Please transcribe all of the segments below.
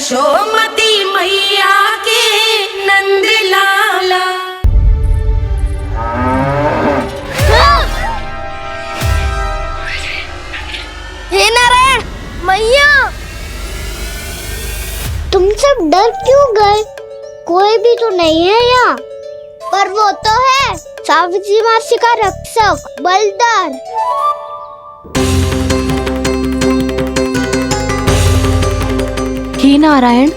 यशोमती मैया के नंद लाला। हे नारायण मैया, तुम सब डर क्यों गए? कोई भी तो नहीं है यहाँ। पर वो तो है, सावित्री मासी का रक्षक बलदार। हे नारायण,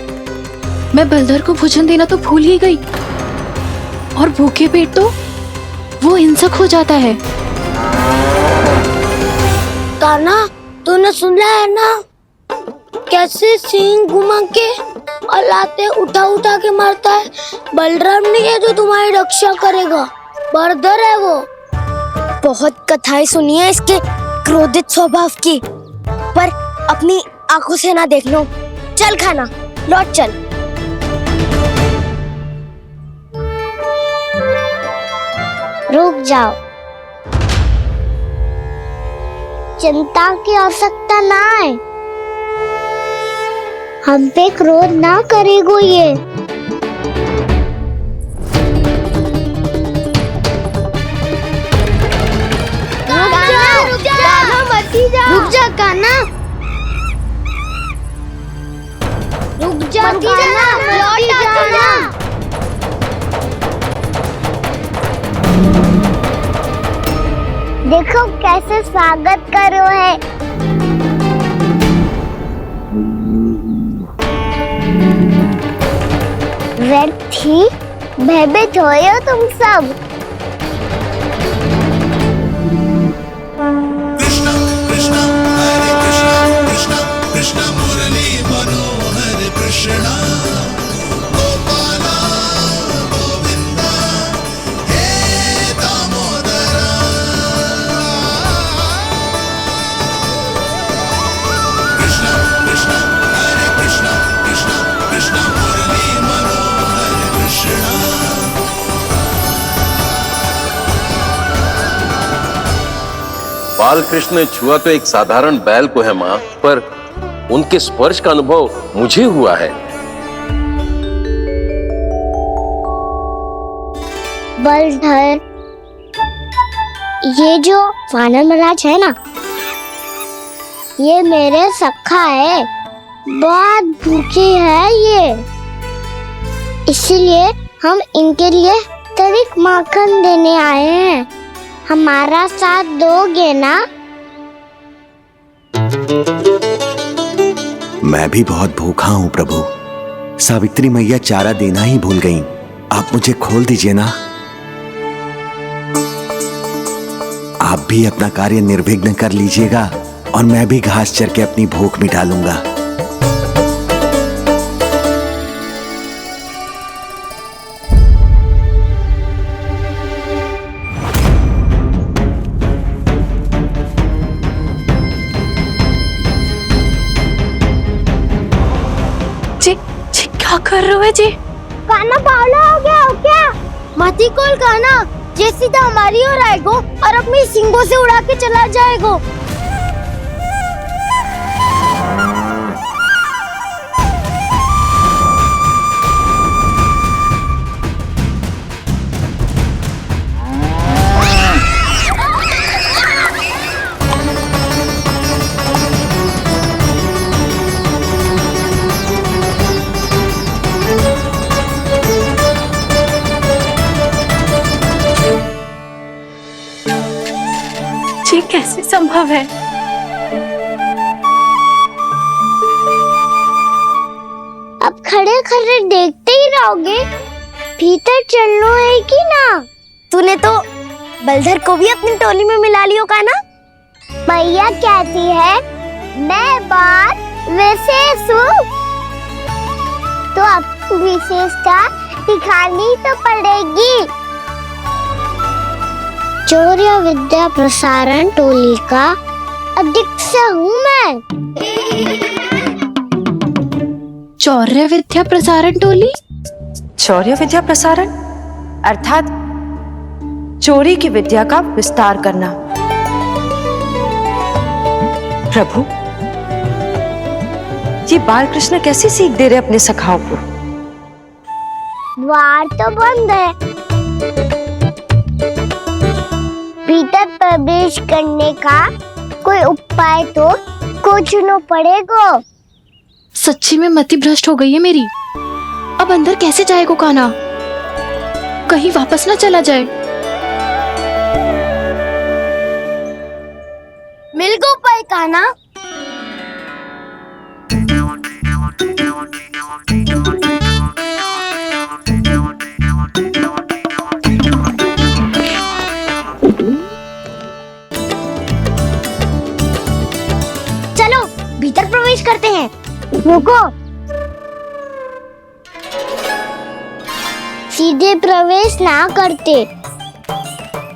मैं बलदर को भोजन देना तो भूल ही गई, और भूखे पेट तो वो हिंसक हो जाता है। कान्हा, तूने सुना है ना कैसे सींग घुमा के और लाते उठा उठा के मारता है? बलराम नहीं है जो तुम्हारी रक्षा करेगा, बलदर है वो। बहुत कथाएं सुनी है इसके क्रोधित स्वभाव की, पर अपनी आंखों से ना देख लो। चल खाना, लौट चल। रुक जाओ, चिंता की आवश्यकता ना है। हम पे क्रोध ना करेगो ये। रुक जा कान्हा, रुक जा कान्हा, लौट जाना। देखो कैसे स्वागत करो है। व्यर्थी भयभीत हो तुम सब। कृष्णा कृष्णा हरे कृष्णा, कृष्णा कृष्णा मुरली मनोहर कृष्णा, गोपाला गोविंदा हे दामोदरा। कृष्णा कृष्णा हरे कृष्णा, कृष्णा कृष्णा मुरली मनोहर कृष्णा। बाल कृष्ण ने छुआ तो एक साधारण बैल को है माँ, पर उनके स्पर्श का अनुभव मुझे हुआ है। बलधर, ये जो वानर महाराज है ना, ये मेरे सखा है। बहुत भूखे है ये, इसलिए हम इनके लिए तनिक माखन देने आए हैं। हमारा साथ दोगे ना? मैं भी बहुत भूखा हूँ प्रभु। सावित्री मैया चारा देना ही भूल गईं। आप मुझे खोल दीजिए ना। आप भी अपना कार्य निर्विघ्न कर लीजिएगा और मैं भी घास चर के अपनी भूख मिटा लूंगा। क्या कर रहे हो जी? कान्हा पागल हो गया हो क्या? मती कोल कान्हा, ये सीधा हमारी ओर आएगो और अपनी सींगों से उड़ा के चला जाएगो। ये कैसे संभव है? अब खड़े खड़े देखते ही रहोगे? भीतर चलना है कि ना? तूने तो बलधर को भी अपनी टोली में मिला लियो का ना? भैया कहती है मैं बात विशेष हूँ, तो अब विशेषता दिखानी तो पड़ेगी। चौर्य विद्या प्रसारण टोली का अध्यक्ष हूँ मैं। चौर्य विद्या प्रसारण टोली? चौर्य विद्या प्रसारण अर्थात चोरी की विद्या का विस्तार करना। प्रभु, ये बाल कृष्ण कैसी सीख दे रहे अपने सखाओं को? द्वार तो बंद है, भीतर प्रवेश करने का कोई उपाय तो खोजना पड़ेगा। सच्ची में मति भ्रष्ट हो गई है मेरी। अब अंदर कैसे जाएगा कान्हा? कहीं वापस ना चला जाए। मिल गो उपाय कान्हा। चलो भीतर प्रवेश करते हैं। रुको, सीधे प्रवेश ना करते,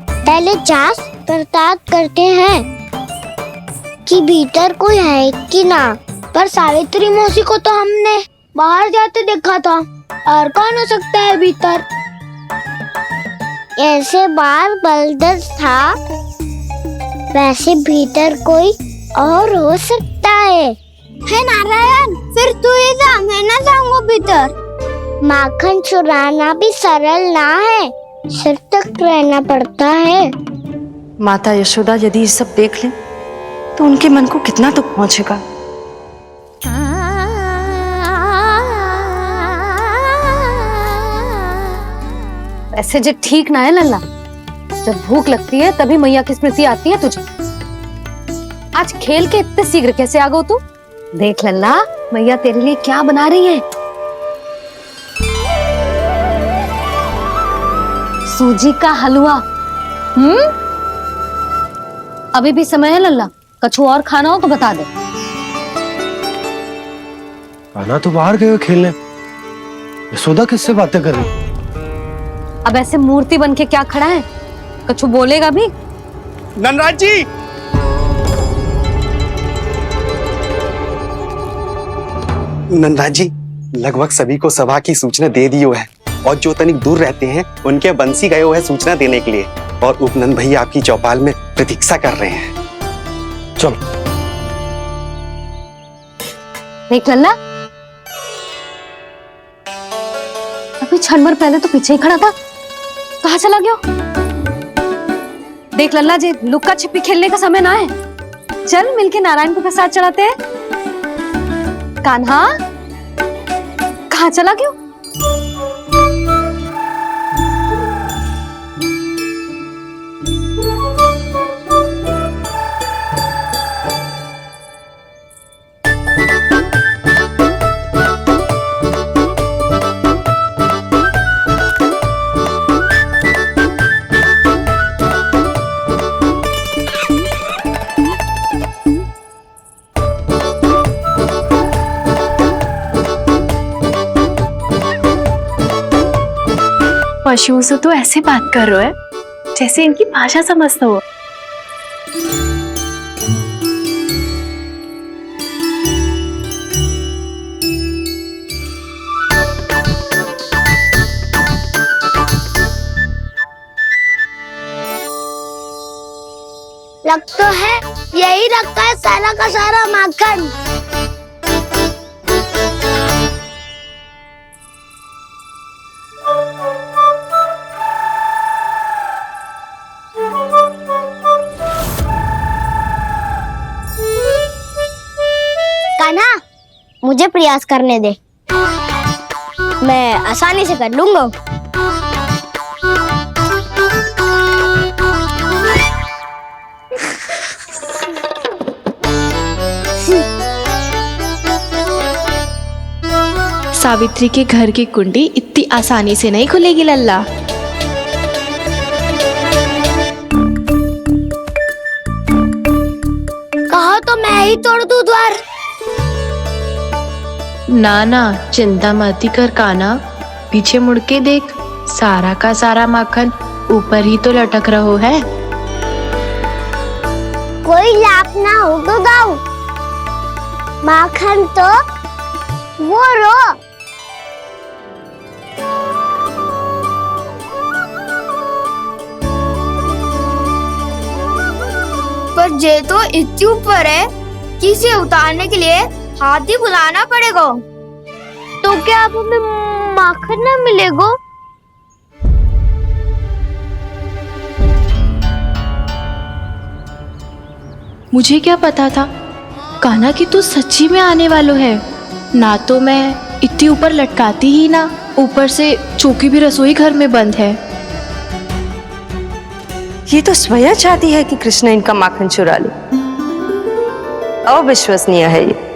पहले जांच पड़ताल करते हैं कि भीतर कोई है कि ना। पर सावित्री मौसी को तो हमने बाहर जाते देखा था, और कौन हो सकता है भीतर? ऐसे बार बलदर था, वैसे भीतर कोई और हो सकता है नारायण? फिर तू ही जा, मैं ना जाऊंगा भीतर। माखन चुराना भी सरल ना है, सिर तक रहना पड़ता है। माता यशोदा यदि ये सब देख लें तो उनके मन को कितना दुख पहुंचेगा। ऐसे जो ठीक ना है लल्ला, जब भूख लगती है तभी मैया की स्मृति आती है तुझे। आज खेल के इतने शीघ्र कैसे आ गो तू? देख लल्ला, मैया तेरे लिए क्या बना रही है। सूजी का हलवा। अभी भी समय है लल्ला, कछु और खाना हो तो बता दे। कान्हा तो बाहर गए खेलने, यशोदा किससे बातें कर रही? अब ऐसे मूर्ति बन के क्या खड़ा है, कछु बोलेगा भी? ननराज जी, नंदराज जी, लगभग सभी को सभा की सूचना दे दी है, और जो तनिक दूर रहते हैं उनके बंसी गए हुए हैं सूचना देने के लिए, और उपनंद भैया आपकी चौपाल में प्रतीक्षा कर रहे हैं। चलो। देख लल्ला, अभी क्षण भर पहले तो पीछे ही खड़ा था, कहाँ चला गया? देख लल्ला जी, लुक्का छिपी खेलने का समय ना है, चल मिलके नारायण को प्रसाद चढ़ाते हैं। कान्हा, कहाँ चला गया? पशुओं से तो ऐसे बात कर रहे हो जैसे इनकी भाषा समझता हो। लग तो है यही रखा है सारा का सारा माखन। कान्हा, मुझे प्रयास करने दे, मैं आसानी से कर लूंगा। सावित्री के घर की कुंडी इतनी आसानी से नहीं खुलेगी लल्ला। कहा तो मैं ही तोड़ दूं द्वार। ना ना, चिंता मत कर कान्हा, पीछे मुड़ के देख, सारा का सारा माखन ऊपर ही तो लटक रहो है। कोई लाभ ना हो तो गाओ, माखन तो वो रो। पर जे तो इतनी ऊपर है कि इसे उतारने के लिए हाथी बुलाना पड़ेगा। तो क्या अब हमें माखन ना मिलेगा? मुझे क्या पता था कान्हा कि तू सच्ची में आने वालो है। ना तो मैं इतनी ऊपर लटकाती ही ना, ऊपर से चौकी भी रसोई घर में बंद है। ये तो स्वयं चाहती है कि कृष्ण इनका माखन चुरा ले। अविश्वसनीय है ये।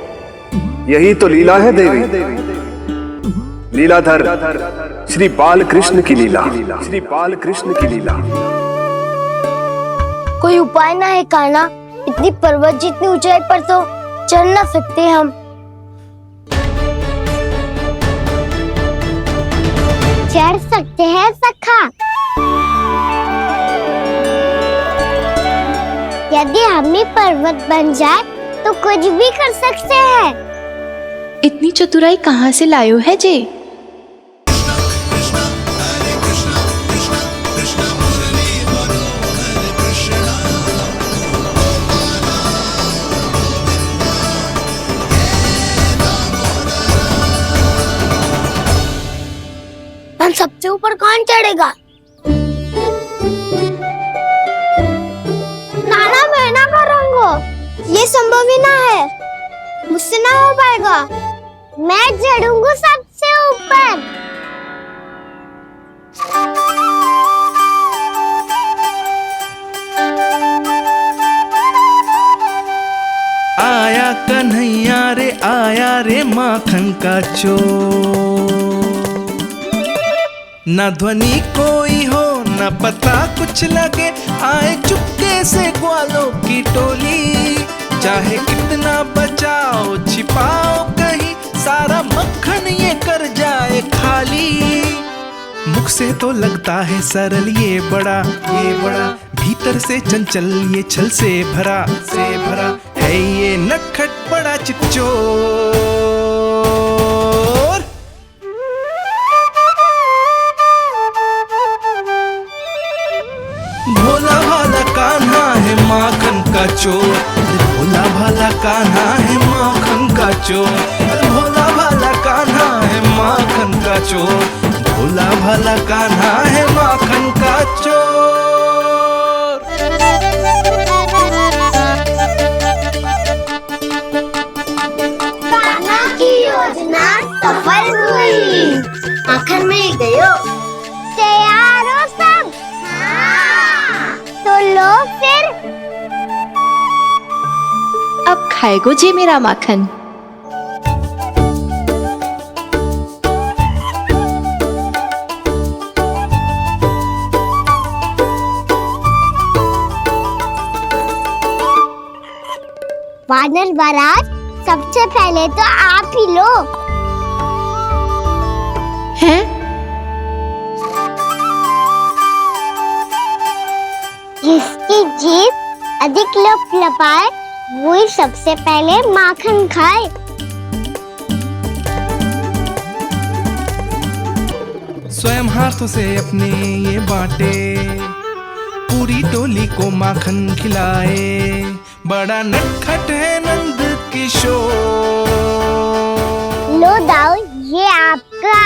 यही तो लीला है देवी, लीलाधर श्री बाल कृष्ण की लीला, श्री बाल कृष्ण की लीला। कोई उपाय ना है कान्हा? इतनी पर्वत जितनी ऊंचाई पर तो चढ़ ना सकते हम। चढ़ सकते हैं सखा, यदि हम ही पर्वत बन जाए तो कुछ भी कर सकते हैं। इतनी चतुराई कहाँ से लायो है जे? सबसे ऊपर कौन चढ़ेगा? नाना मैं ना करूँगा, ये संभव ही ना है, मुझसे ना हो पाएगा। मैं चढ़ूंगा सबसे ऊपर। आया कन्हैया रे, आया रे माखन का चोर। न ध्वनि कोई हो न पता कुछ लगे, आए चुपके से ग्वालों की टोली। चाहे कितना बचाओ छिपाओ कहीं, सारा मक्खन ये कर जाए खाली। मुख से तो लगता है सरल ये बड़ा भीतर से चंचल ये छल से भरा है ये नटखट बड़ा चिच्चोर। भोला भाला कान्हा है माखन का चोर, भोला भाला कान्हा है माखन का चोर, भोला भाला कान्हा है माखन का चोर, भोला भाला कान्हा है माखन का चोर। कान्हा की योजना सफल हुई, माखन मिल गयो। तैयार हो सब? तो लो फिर। अब खाएगो जे मेरा माखन। वानर महाराज, सबसे पहले तो आप ही लो। हैं? जिसकी जीभ अधिक लपलपाए वही सबसे पहले माखन खाए। स्वयं हाथों से अपने ये बांटे, पूरी टोली को माखन खिलाए। बड़ा नटखट है नंद किशोर। लो दाऊ, ये आपका।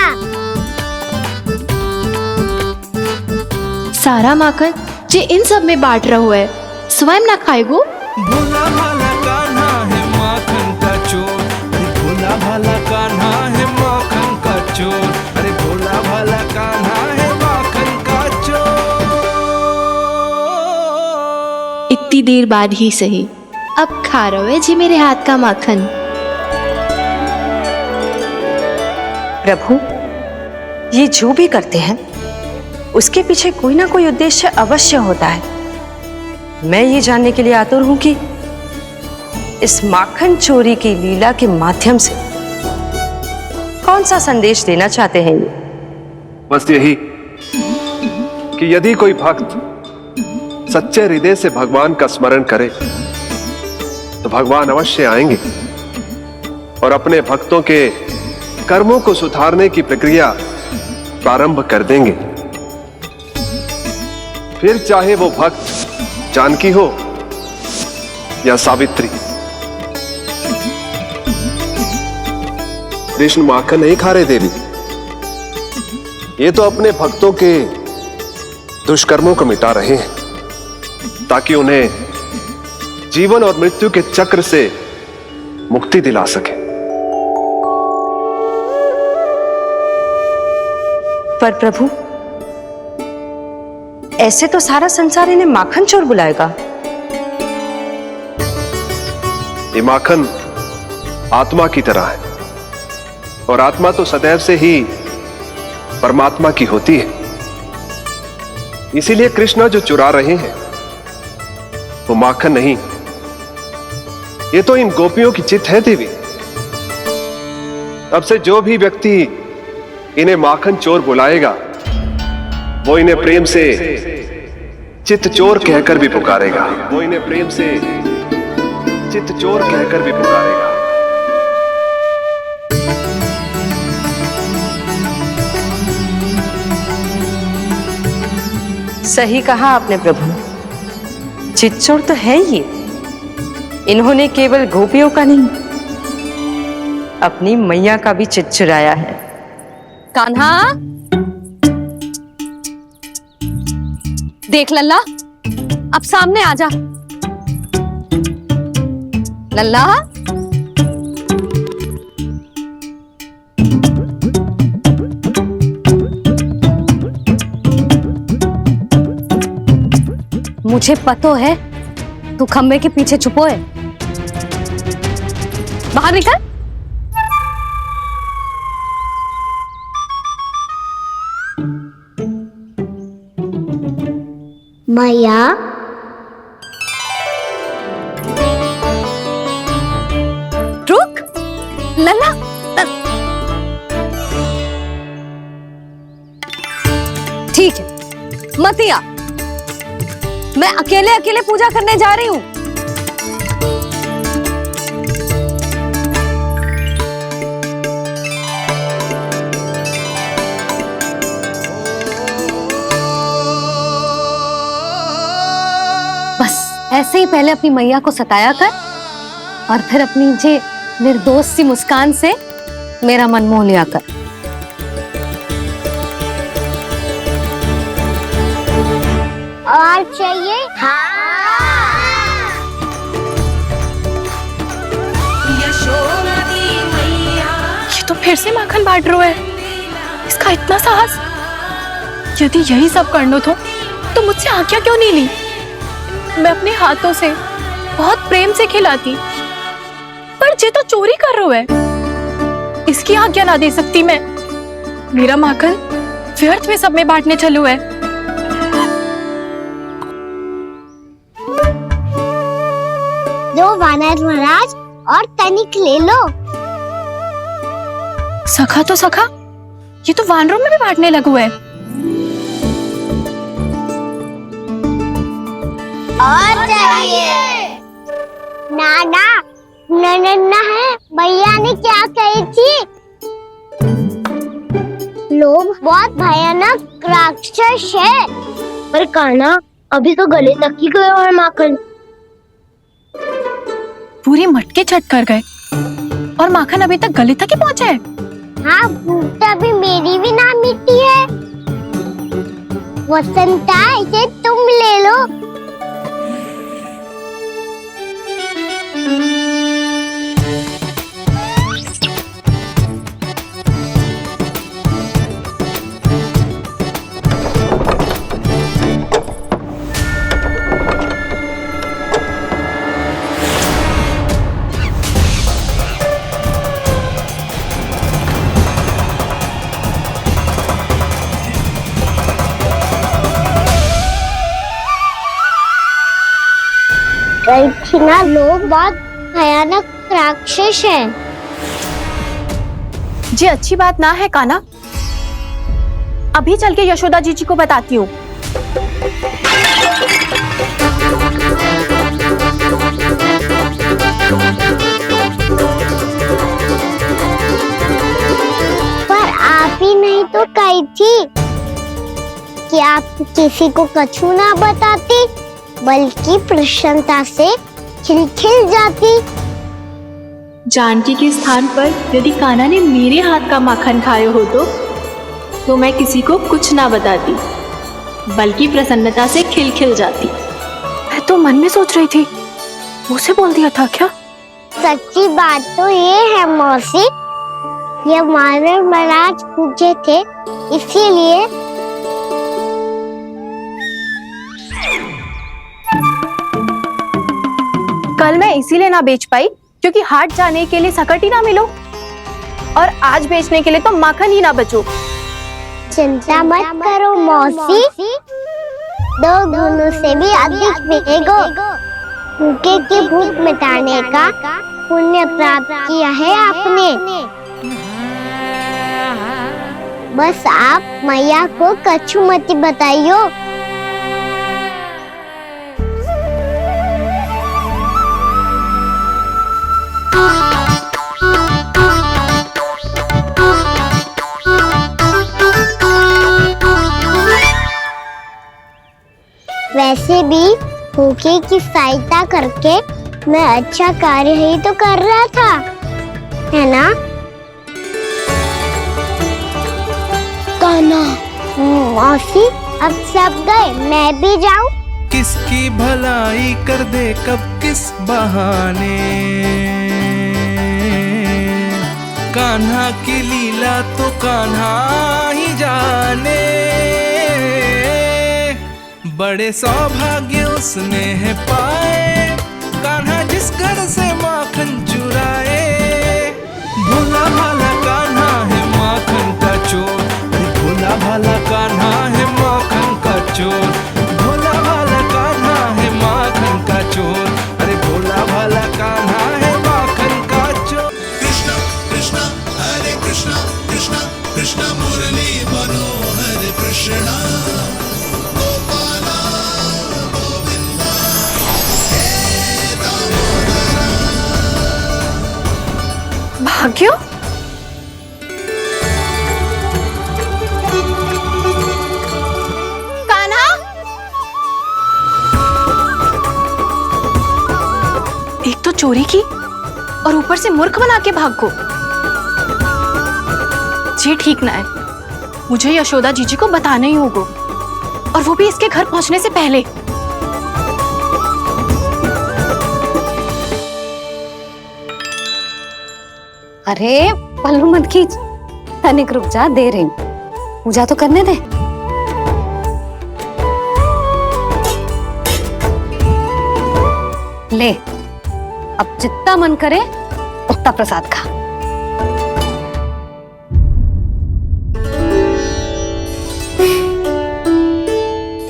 सारा माखन जे इन सब में बांट रहो है, स्वयं ना खाएगो। भोला भाला कान्हा है माखन का चोर, अरे भोला भाला कान्हा है माखन का चोर, अरे भोला भाला कान्हा है माखन का चोर। इतनी देर बाद ही सही, अब खा रहे हो जी मेरे हाथ का माखन। प्रभु, ये जो भी करते हैं उसके पीछे कोई ना कोई उद्देश्य अवश्य होता है। मैं ये जानने के लिए आतुर हूं कि इस माखन चोरी की लीला के माध्यम से कौन सा संदेश देना चाहते हैं ये? बस यही कि यदि कोई भक्त सच्चे हृदय से भगवान का स्मरण करे तो भगवान अवश्य आएंगे और अपने भक्तों के कर्मों को सुधारने की प्रक्रिया प्रारंभ कर देंगे। फिर चाहे वो भक्त जानकी हो या सावित्री। कृष्ण माखन नहीं खा रहे देवी, ये तो अपने भक्तों के दुष्कर्मों को मिटा रहे हैं ताकि उन्हें जीवन और मृत्यु के चक्र से मुक्ति दिला सके। पर प्रभु, ऐसे तो सारा संसार इन्हें माखन चोर बुलाएगा। ये माखन आत्मा की तरह है और आत्मा तो सदैव से ही परमात्मा की होती है। इसीलिए कृष्ण जो चुरा रहे हैं वो माखन नहीं, ये तो इन गोपियों की चित्त है देवी। अब से जो भी व्यक्ति इन्हें माखन चोर बुलाएगा वो इन्हें प्रेम से चित्त चोर कहकर भी पुकारेगा। वो इन्हें प्रेम से चित्त चोर कहकर भी पुकारेगा। सही कहा आपने प्रभु, चित्त-चोर तो है ये। इन्होंने केवल गोपियों का नहीं, अपनी मैया का भी चित्त चुराया है। कान्हा, देख लल्ला, अब सामने आ जा। लल्ला, मुझे पता है तू खम्बे के पीछे छुपो है। बाहर निकल। मैया, रुक लल्ला, ठीक है मत आ, मैं अकेले अकेले पूजा करने जा रही हूँ। बस ऐसे ही पहले अपनी मैया को सताया कर और फिर अपनी जे निर्दोष सी मुस्कान से मेरा मन मोह लिया कर। और चाहिए? ये तो फिर से माखन बांट रहा है। इसका इतना साहस। यदि यही सब करना तो मुझसे आज्ञा क्यों नहीं ली? मैं अपने हाथों से बहुत प्रेम से खिलाती, पर ये तो चोरी कर रहा है। इसकी आज्ञा ना दे सकती मैं। मेरा माखन व्यर्थ में सब में बांटने चलू है। दो वानर महाराज और तनिक ले लो। सखा तो सखा, ये तो वानरों में भी बांटने लगू है। और चाहिए? नाना, नन्ना है, भैया ने क्या कही थी? लोभ बहुत भयानक राक्षस है। पर कान्हा, अभी तो गले तक ही गया है माखन। पूरी मटके छट कर गए और माखन अभी तक गले तक ही पहुंचा है। हाँ, भूख तभी मेरी भी ना मिटी है। वसंता, इसे तुम ले लो। ना, लोग बहुत भयानक राक्षस हैं। जी अच्छी बात ना है कान्हा। अभी चल के यशोदा जी को बताती हूँ। पर आप ही नहीं तो कही थी कि आप किसी को कछु ना बताती, बल्कि प्रसन्नता से खिलखिल जाती। जानकी के स्थान पर यदि कान्हा ने मेरे हाथ का माखन खाया हो तो मैं किसी को कुछ ना बताती, बल्कि प्रसन्नता से खिलखिल जाती। मैं तो मन में सोच रही थी, मुंह से बोल दिया था क्या? सच्ची बात तो ये है मौसी, ये मानव महाराज पूछे थे इसीलिए। कल मैं इसीलिए ना बेच पाई क्योंकि हाट जाने के लिए सकट ही ना मिलो, और आज बेचने के लिए तो माखन ही ना बचो। चिंता मत करो मौसी, 2 गुणों से भी अधिक मिलेगा। भूखे की भूख मिटाने का पुण्य प्राप्त किया है आपने। बस आप मैया को कछुमती बताइयो। वैसे भी भूखे की सहायता करके मैं अच्छा कार्य ही तो कर रहा था, है ना? कान्हा, मौसी अब सब गए, मैं भी जाऊं? किसकी भलाई कर दे कब किस बहाने, कान्हा की लीला तो कान्हा ही जाने। बड़े सौभाग्य उसने है पाए, कान्हा जिस घर से माखन चुराए। भोला भाला कान्हा है माखन का चोर, अरे भोला भाला कान्हा है माखन का चोर। भोला भाला कान्हा है माखन का चोर, अरे भोला भाला कान्हा है माखन का चोर। कृष्ण कृष्ण हरे कृष्ण कृष्ण कृष्ण मुरली मनोहर कृष्ण भाग्यो, कान्हा, एक तो चोरी की और ऊपर से मूर्ख बना के भागो। ये ठीक ना है, मुझे यशोदा जीजी को बताना ही होगा, और वो भी इसके घर पहुंचने से पहले। अरे पल्लू मत खींच, तनिक रुक जा, दे रही हूँ, पूजा तो करने दे। ले, अब जितना मन करे उतना प्रसाद खा।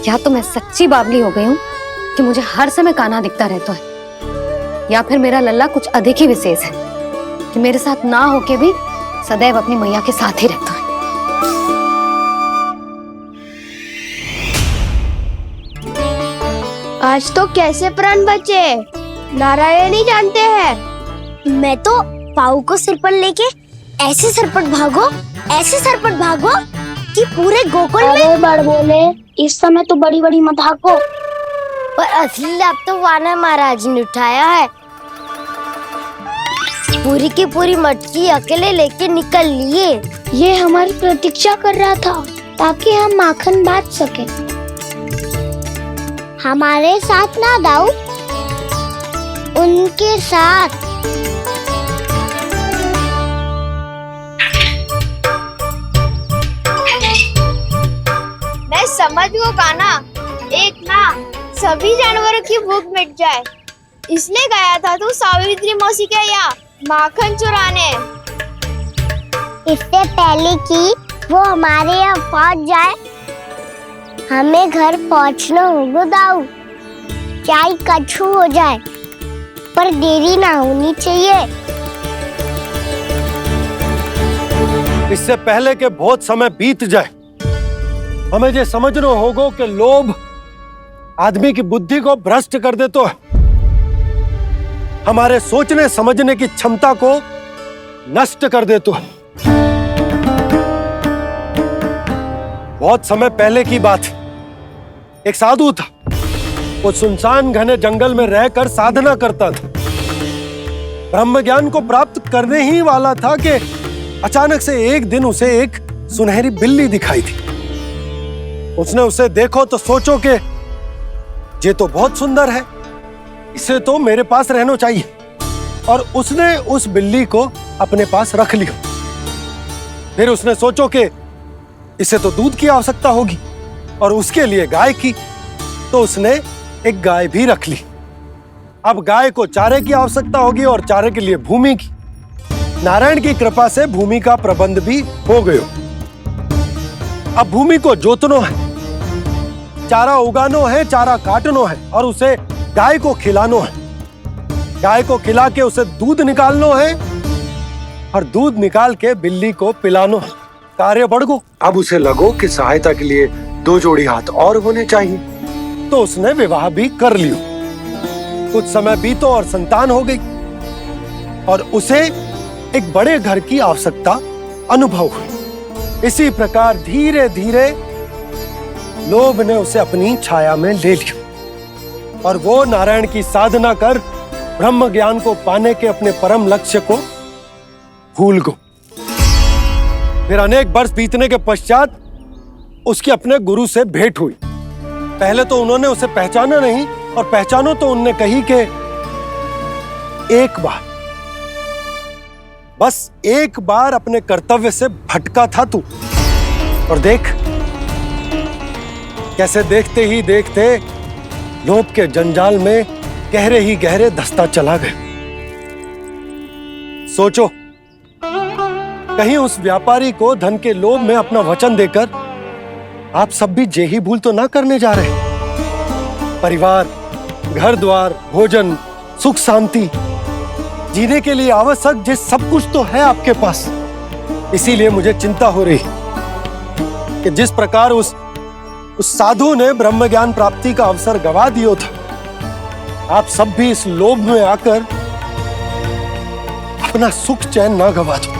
या तो मैं सच्ची बावली हो गई हूँ कि मुझे हर समय कान्हा दिखता रहता है, या फिर मेरा लल्ला कुछ अधिक ही विशेष है कि मेरे साथ ना होके भी सदैव अपनी मैया के साथ ही रहता है। आज तो कैसे प्राण बचे नारायण ही जानते हैं। मैं तो पाऊ को सिर पर लेके ऐसे सरपट भागो कि पूरे गोकुल में बड़ बोले। इस समय तो बड़ी बड़ी मत हाको, पर असली लाभ तो वानर महाराज ने उठाया है। पूरी की पूरी मटकी अकेले लेके निकल लिए। ये हमारी प्रतीक्षा कर रहा था ताकि हम माखन बांट सके। हमारे साथ ना दाऊ, उनके साथ। मैं समझ गो कान्हा, एक ना सभी जानवरों की भूख मिट जाए, इसलिए गया था तू सावित्री मौसी के यहाँ माखन चुराने। इससे पहले कि वो हमारे यहाँ पहुँच जाए, हमें घर पहुँचना होगा दाऊ, चाहे कछु हो जाए, पर देरी ना होनी चाहिए। इससे पहले के बहुत समय बीत जाए, हमें ये समझना होगा कि लोभ आदमी की बुद्धि को भ्रष्ट कर देता है, हमारे सोचने समझने की क्षमता को नष्ट कर देता है। बहुत समय पहले की बात, एक साधु था, वो सुनसान घने जंगल में रहकर साधना करता था। ब्रह्म ज्ञान को प्राप्त करने ही वाला था कि अचानक से एक दिन उसे एक सुनहरी बिल्ली दिखाई थी। उसने उसे देखो तो सोचो कि ये तो बहुत सुंदर है, इसे तो मेरे पास रहना चाहिए, और उसने उस बिल्ली को अपने पास रख लिया। फिर उसने सोचो कि इसे तो दूध की आवश्यकता होगी और उसके लिए गाय की, तो उसने एक गाय भी रख ली। अब गाय को चारे की आवश्यकता होगी और चारे के लिए भूमि की। नारायण की कृपा से भूमि का प्रबंध भी हो गयो। अब भूमि को जोतनो है, चारा उगानो है, चारा काटनो है और उसे गाय को खिलानो है। गाय को खिला के उसे दूध निकालनो है और दूध निकाल के बिल्ली को पिलानो है। कार्य बढ़ गो। अब उसे लगो कि सहायता के लिए 2 जोड़ी हाथ और होने चाहिए, तो उसने विवाह भी कर लियो। कुछ समय बीतो और संतान हो गई और उसे एक बड़े घर की आवश्यकता अनुभव हुई। इसी प्रकार धीरे धीरे लोभ ने उसे अपनी छाया में ले लिया और वो नारायण की साधना कर ब्रह्म ज्ञान को पाने के अपने परम लक्ष्य को भूल गो। फिर अनेक वर्ष बीतने के पश्चात उसकी अपने गुरु से भेंट हुई। पहले तो उन्होंने उसे पहचाना नहीं, और पहचानो तो उनने कही कि एक बार, बस एक बार अपने कर्तव्य से भटका था तू, और देख कैसे देखते ही देखते लोभ के जंजाल में गहरे ही गहरे धंसता चला गया। सोचो, कहीं उस व्यापारी को धन के लोभ में अपना वचन देकर आप सब भी यही भूल तो ना करने जा रहे। परिवार, घर द्वार, भोजन, सुख शांति, जीने के लिए आवश्यक जिस सब कुछ तो है आपके पास। इसीलिए मुझे चिंता हो रही कि जिस प्रकार उस साधु ने ब्रह्म ज्ञान प्राप्ति का अवसर गवा दिया था, आप सब भी इस लोभ में आकर अपना सुख चैन ना गवा दो।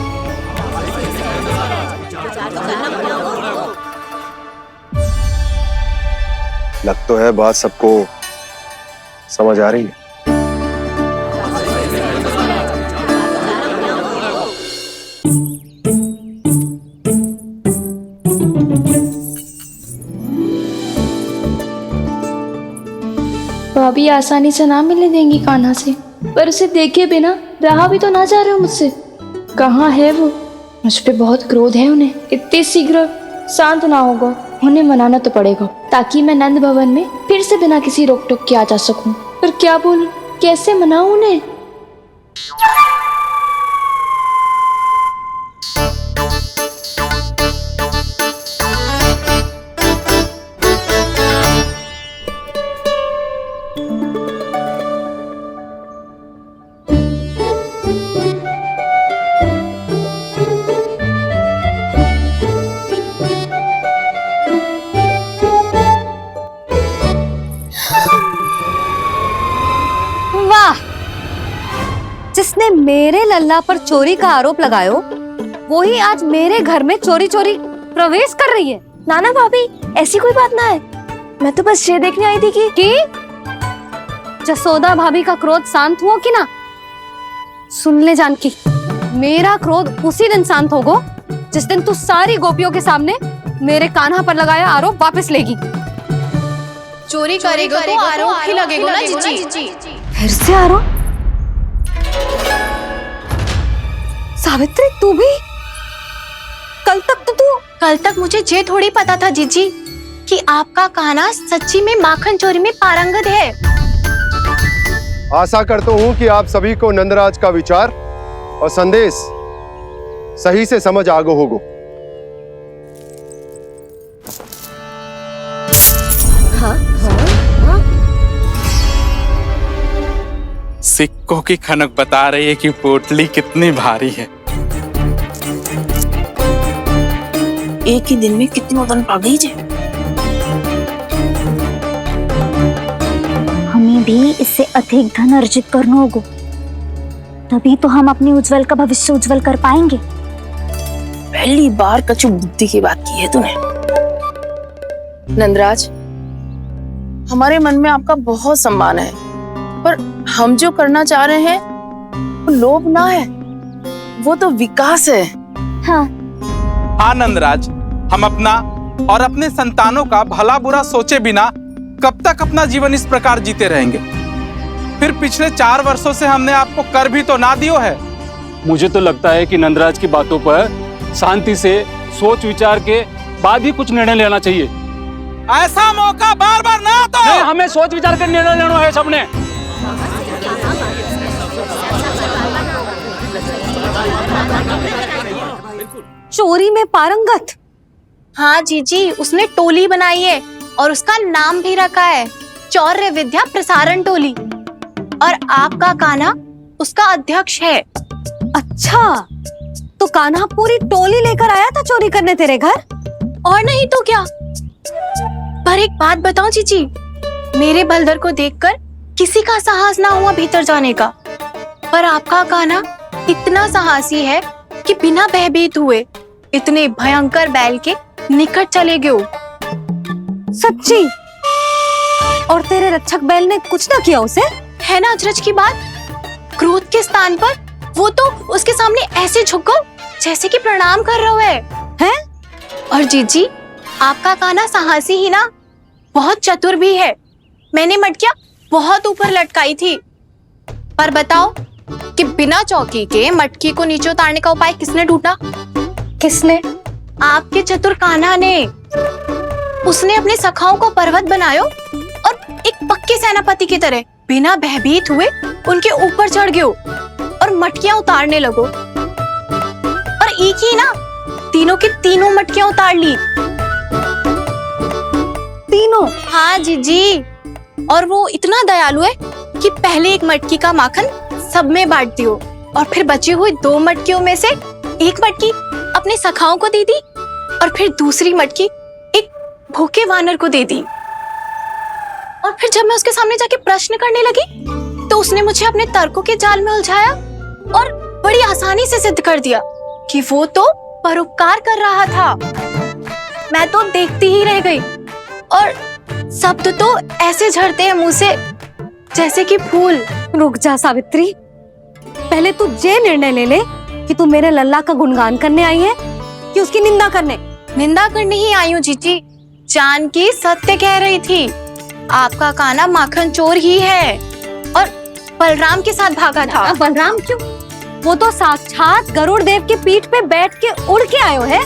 लग तो है बात सबको समझ आ रही है। भाभी आसानी से ना मिलने देंगी कान्हा से, पर उसे देखे बिना रहा भी तो ना जा रहे हो मुझसे। कहाँ है वो? मुझ पे बहुत क्रोध है उन्हें। इतने शीघ्र शांत ना होगा, उन्हें मनाना तो पड़ेगा ताकि मैं नंद भवन में फिर से बिना किसी रोक टोक के आ जा सकूं। पर क्या बोलूं, कैसे मनाऊं उन्हें? जिसने मेरे लल्ला पर चोरी का आरोप लगायो, वो ही आज मेरे घर में चोरी चोरी प्रवेश कर रही है। नाना भाभी, ऐसी कोई बात ना है, मैं तो बस ये देखने आई थी कि जसोदा भाभी का क्रोध शांत हुआ कि ना? सुन ले जानकी, मेरा क्रोध उसी दिन शांत होगा जिस दिन तू सारी गोपियों के सामने मेरे कान्हा पर लगाया आरोप वापस लेगी। चोरी करेगा तो आरोप ही लगेगा ना जीजी। फिर से आरोप? सावित्री, तू भी? कल तक मुझे ये थोड़ी पता था जीजी कि आपका कान्हा सच्ची में माखन चोरी में पारंगत है। आशा करता हूं कि आप सभी को नंदराज का विचार और संदेश सही से समझ आगो होगो। सिक्कों की खनक बता रही है कि पोटली कितनी भारी है। एक ही दिन में कितनी वजन पा गई जे। हमें भी इससे अधिक धन अर्जित करना होगा, तभी तो हम अपने उज्जवल का भविष्य उज्जवल कर पाएंगे। पहली बार कछु बुद्धि की बात की है तूने। नंदराज, हमारे मन में आपका बहुत सम्मान है, पर हम जो करना चाह रहे हैं लोभ ना है, वो तो विकास है। हाँ हाँ नंदराज, हम अपना और अपने संतानों का भला बुरा सोचे बिना कब तक अपना जीवन इस प्रकार जीते रहेंगे? फिर पिछले 4 वर्षों से हमने आपको कर भी तो ना दियो है। मुझे तो लगता है कि नंदराज की बातों पर शांति से सोच विचार के बाद ही कुछ निर्णय लेना चाहिए। ऐसा मौका बार बार ना आता। नहीं, हमें सोच विचार कर निर्णय लेना है सबने। चोरी में पारंगत। हाँ जीजी, उसने टोली बनाई है और उसका नाम भी रखा है चौर्य विद्या प्रसारण टोली, और आपका कान्हा उसका अध्यक्ष है। अच्छा, तो कान्हा पूरी टोली लेकर आया था चोरी करने तेरे घर? और नहीं तो क्या। पर एक बात बताऊं जीजी, मेरे बलदर को देखकर किसी का साहस ना हुआ भीतर जाने का, पर आपका कान्हा इतना साहसी है कि बिना भयभीत हुए इतने भयंकर बैल के निकट चले गए। सच्ची? और तेरे रक्षक बैल ने कुछ ना किया उसे? है ना अचरज की बात। क्रोध के स्थान पर वो तो उसके सामने ऐसे झुक गया जैसे कि प्रणाम कर रहा है। और जीजी, आपका कान्हा साहसी ही ना, बहुत चतुर भी है। मैंने मटकियां बहुत ऊपर लटकाई थी, पर बताओ कि बिना चौकी के मटकी को नीचे उतारने का उपाय किसने ढूंढा? किसने? आपके चतुर कान्हा ने। उसने अपने सखाओं को पर्वत बनायो और एक पक्के सेनापति की तरह बिना भयभीत हुए उनके ऊपर चढ़ गयो और मटकियां उतारने लगो। और एक ही ना, तीनों की तीनों मटकियां उतार ली। तीनों? हाँ जीजी। और वो इतना दयालु है कि पहले एक मटकी का माखन सब में बांट दियो और फिर बची हुई 2 मटकियों में से एक मटकी अपने सखाओं को दे दी और फिर दूसरी मटकी एक भूखे वानर को दे दी। और फिर जब मैं उसके सामने जाके प्रश्न करने लगी तो उसने मुझे अपने तर्कों के जाल में उलझाया और बड़ी आसानी से सिद्ध कर दिया कि वो तो परोपकार कर रहा था। मैं तो देखती ही रह गई और शब्द तो ऐसे झड़ते हैं मुंह से जैसे कि फूल। रुक जा सावित्री, पहले तू ये निर्णय ले ले कि तू मेरे लल्ला का गुणगान करने आई है कि उसकी निंदा करने? निंदा करने ही आई हूँ जीजी। जानकी सत्य कह रही थी, आपका कान्हा माखन चोर ही है और बलराम के साथ भागा था। बलराम क्यों? वो तो साक्षात गरुड़ देव की पीठ पे बैठ के उड़ के आयो है,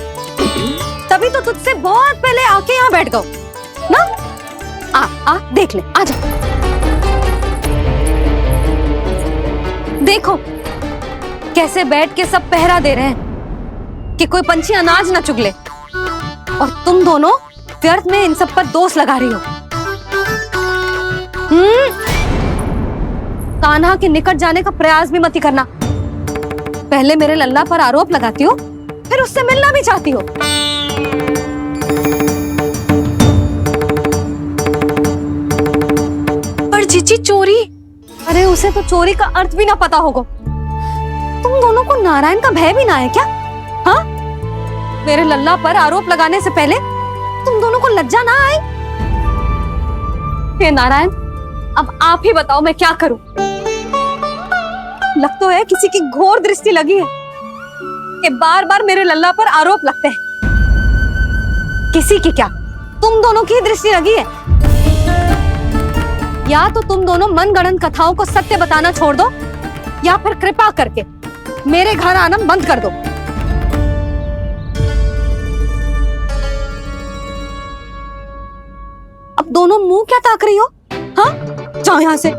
तभी तो तुझसे बहुत पहले आके यहाँ बैठ गओ ना। आ देख ले, आजा। देखो कैसे बैठ के सब पहरा दे रहे हैं कि कोई पंछी अनाज ना चुग ले, और तुम दोनों व्यर्थ में इन सब पर दोष लगा रही हो। कान्हा के निकट जाने का प्रयास भी मत ही करना। पहले मेरे लल्ला पर आरोप लगाती हो, फिर उससे मिलना भी चाहती हो। पर जीजी चोरी? अरे उसे तो चोरी का अर्थ भी ना पता होगा। तुम दोनों को नारायण का भय भी ना है क्या? हाँ, मेरे लल्ला पर आरोप लगाने से पहले तुम दोनों को लज्जा ना आई? हे नारायण, अब आप ही बताओ मैं क्या करूं। लग तो है किसी की घोर दृष्टि लगी है कि बार बार मेरे लल्ला पर आरोप लगते हैं। किसी की क्या, तुम दोनों की दृष्टि लगी है। या तो तुम दोनों मनगढ़ंत कथाओं को सत्य बताना छोड़ दो, या फिर कृपा करके मेरे घर आना बंद कर दो। अब दोनों मुंह क्या ताक रही हो? हाँ, जाओ यहां से।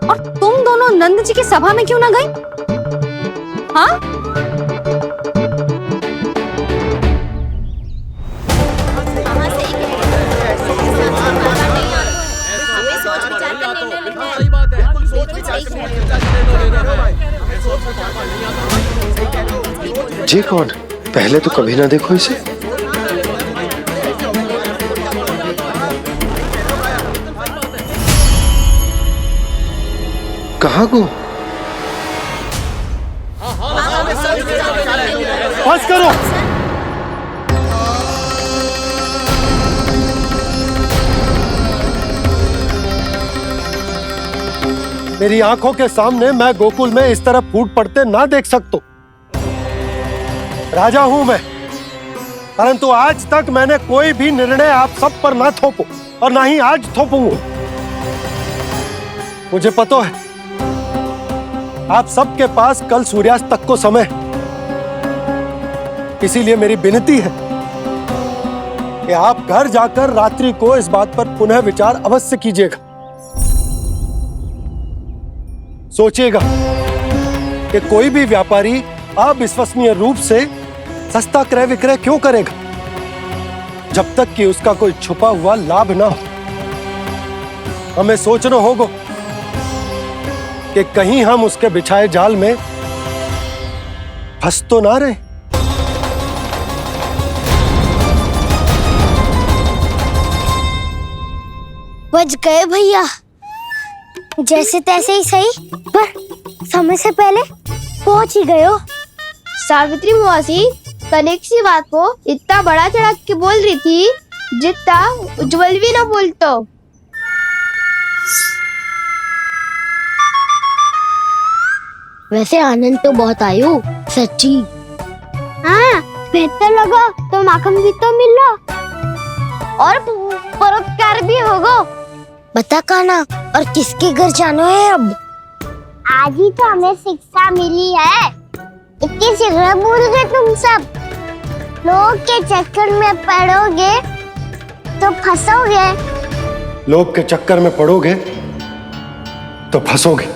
और तुम दोनों नंद जी की सभा में क्यों ना गई? हाँ, जी कौन? पहले तो कभी ना देखो इसे। कहाँ को? बस करो। मेरी आंखों के सामने मैं गोकुल में इस तरह फूट पड़ते ना देख सकता। राजा हूं मैं, परंतु आज तक मैंने कोई भी निर्णय आप सब पर ना थोपो और ना ही आज थोपूंगा। मुझे पता है आप सबके पास कल सूर्यास्त तक को समय, इसीलिए मेरी विनती है कि आप घर जाकर रात्रि को इस बात पर पुनः विचार अवश्य कीजिएगा। सोचिएगा कि कोई भी व्यापारी अविश्वसनीय रूप से सस्ता क्रय विक्रय क्यों करेगा जब तक कि उसका कोई छुपा हुआ लाभ ना हो। हमें सोचना होगा कि कहीं हम उसके बिछाए जाल में फंस तो ना रहे। बच गए भैया, जैसे तैसे ही सही, पर समय से पहले पहुंच ही गए हो। सावित्री मौसी कनेक सी बात को इतना बड़ा चढ़ा के बोल रही थी जितना उज्जवल भी ना बोलतो। वैसे आनंद तो बहुत आयो, सच्ची। हाँ, बेहतर लगा तो माखन भी तो मिला और परोपकार भी होगा। बता काना, और किसके घर जाना है अब? आज ही तो हमें शिक्षा मिली है, इतनी शीघ्र भूल गए तुम सब। लोग के चक्कर में पड़ोगे तो फंसोगे। लोग के चक्कर में पड़ोगे तो फंसोगे।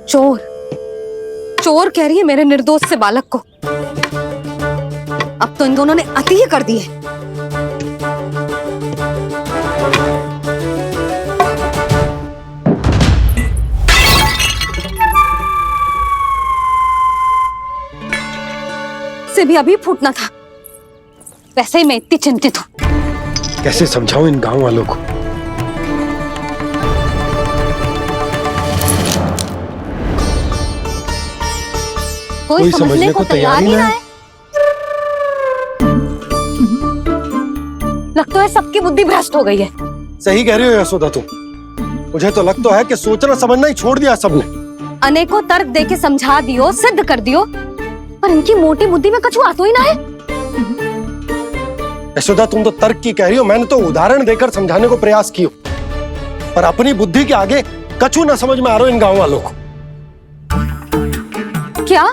चोर चोर कह रही है मेरे निर्दोष से बालक को। अब तो इन दोनों ने अति ही कर दी है। से भी अभी फूटना था। वैसे ही मैं इतनी चिंतित हूं। कैसे समझाऊं इन गांव वालों को? कोई समझने को तैयार ही ना है। लगता है सबकी बुद्धि भ्रष्ट हो गई है। सही कह रही हो यशोदा तुम। मुझे तो लगता है कि सोचना समझना ही छोड़ दिया सबने। अनेकों तर्क देके समझा दियो, सिद्ध कर दियो, पर इनकी मोटी बुद्धि में कछु आता ही ना है। यशोदा तुम तो तर्क की कह रही हो, मैंने तो उदाहरण देकर समझाने को प्रयास किया, पर अपनी बुद्धि के आगे कछु ना समझ में आ रहा इन गांव वालों को। क्या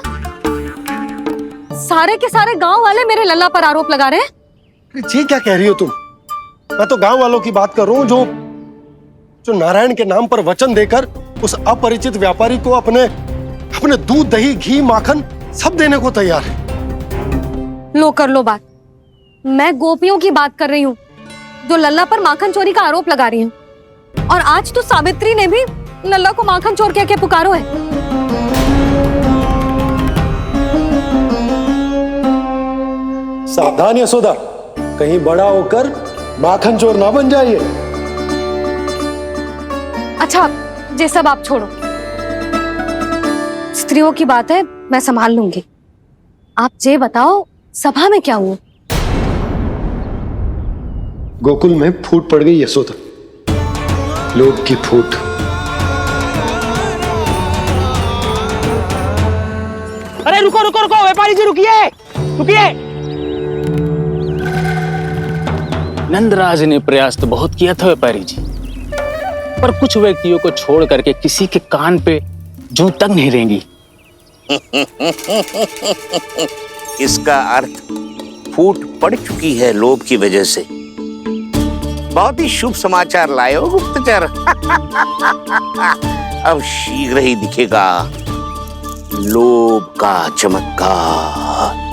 सारे के सारे गांव वाले मेरे लल्ला पर आरोप लगा रहे हैं? जी क्या कह रही हो तुम? मैं तो गांव वालों की बात कर रहा हूं जो नारायण के नाम पर वचन देकर उस अपरिचित व्यापारी को अपने दूध दही घी माखन सब देने को तैयार है। लो कर लो बात। मैं गोपियों की बात कर रही हूँ जो लल्ला पर माखन चोरी का आरोप लगा रही हैं। और आज तो सावित्री ने भी लल्ला को माखन चोर कह के पुकारो है। सावधान यशोदा, कहीं बड़ा होकर माखन चोर ना बन जाइए। अच्छा, ये सब आप छोड़ो। स्त्रियों की बात है, मैं संभाल लूंगी। आप ये बताओ सभा में क्या हुआ? गोकुल में फूट पड़ गई यशोदा, लोभ की फूट। अरे रुको रुको रुको, व्यापारी जी रुकिए रुकिए। नंदराज ने प्रयास तो बहुत किया था व्यापारी जी, पर कुछ व्यक्तियों को छोड़ करके किसी के कान पे जूं तक नहीं रेंगी। इसका अर्थ फूट पड़ चुकी है लोभ की वजह से। बहुत ही शुभ समाचार लाए हो गुप्तचर। अब शीघ्र ही दिखेगा लोभ का चमत्कार।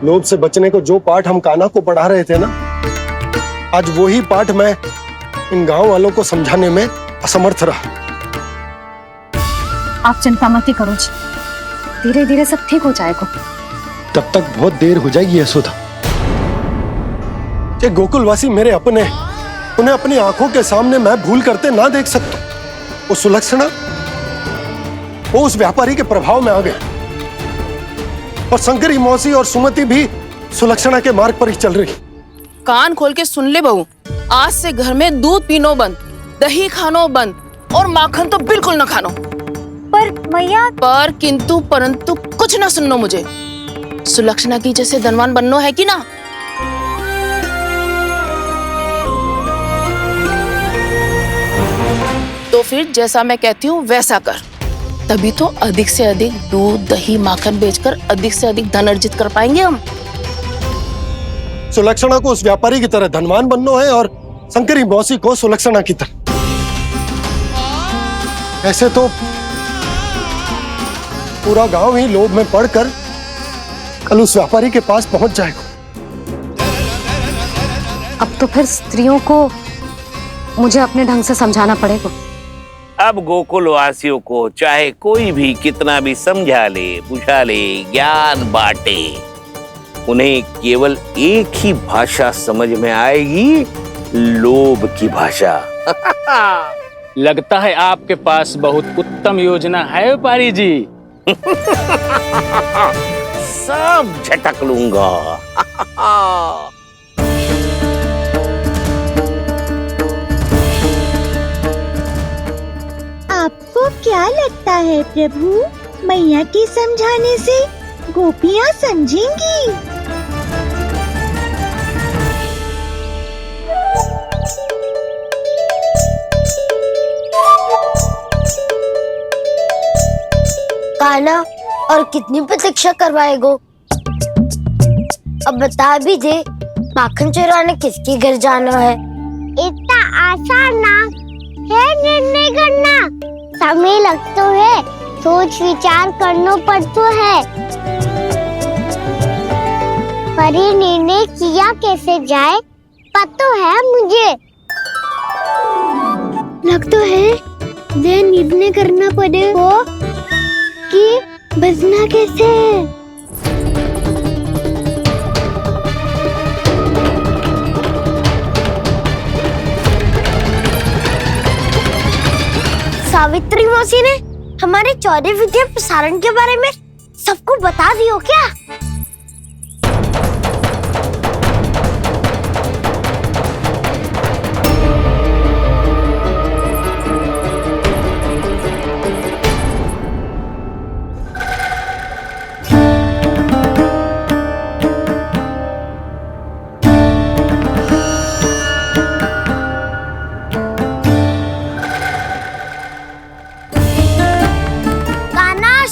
लोभ से बचने को जो पाठ हम कान्हा को पढ़ा रहे थे ना, आज वही पाठ मैं इन गांव वालों को समझाने में असमर्थ रहा। आप चिंता मत ही करो जी, धीरे धीरे सब ठीक हो जाएगा। तब तक बहुत देर हो जाएगी यशोदा। ये गोकुलवासी मेरे अपने, उन्हें अपनी आंखों के सामने मैं भूल करते ना देख सकता। वो सुलक्षणा वो उस व्यापारी के प्रभाव में आ गए और शंकरी मौसी और सुमति भी सुलक्षणा के मार्ग पर ही चल रही। कान खोल के सुन ले बहू, आज से घर में दूध पीनो बंद, दही खानो बंद और माखन तो बिल्कुल ना खानो। पर मैया, पर किंतु परंतु कुछ ना सुननो मुझे। सुलक्षणा की जैसे धनवान बननो है कि ना? तो फिर जैसा मैं कहती हूँ वैसा कर, तभी तो अधिक से अधिक दूध दही माखन बेचकर अधिक से अधिक धन अर्जित कर पाएंगे हम। सुलक्षणा को उस व्यापारी की तरह धनवान बनना है और शंकरी मौसी को सुलक्षणा की तरह। ऐसे तो पूरा गांव ही लोभ में पड़कर कल उस व्यापारी के पास पहुंच जाएगा। अब तो फिर स्त्रियों को मुझे अपने ढंग से समझाना पड़ेगा। अब गोकुल वासियों को चाहे कोई भी कितना भी समझा ले, बुझा ले, ज्ञान बांटे, उन्हें केवल एक ही भाषा समझ में आएगी, लोभ की भाषा। लगता है आपके पास बहुत उत्तम योजना है व्यापारी जी। सब झटक लूंगा। आपको क्या लगता है प्रभु, मैया के समझाने से गोपियाँ समझेंगी? कान्हा, और कितनी प्रतीक्षा करवाएगो? अब बता भी दे, माखन चुराने किसके घर जाना है? इतना आसान ना है निर्णय करना, समय लगता है, सोच विचार करना पड़ता है। पर ये निर्णय किया कैसे जाए पता है मुझे। लगता है ये निर्णय करना पड़ेगा कि बचना कैसे। सावित्री मौसी ने हमारे चौरे विद्या प्रसारण के बारे में सबको बता दियो क्या?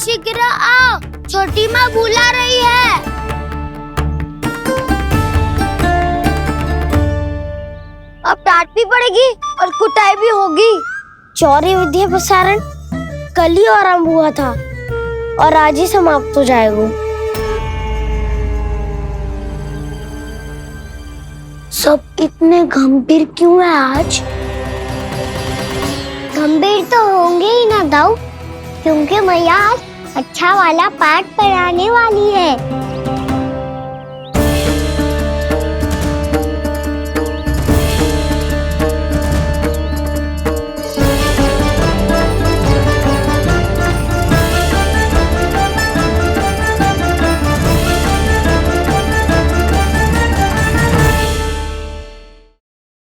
शीघ्र आओ, छोटी माँ बुला रही है। अब डांट भी पड़ेगी और कुटाई भी होगी। चौरी विद्या प्रसारण कल ही आरंभ हुआ था और आज ही समाप्त हो जाएगा। सब इतने गंभीर क्यों है आज? गंभीर तो होंगे ही ना दाऊ, क्योंकि मैया आज अच्छा वाला पाठ पढ़ाने वाली है।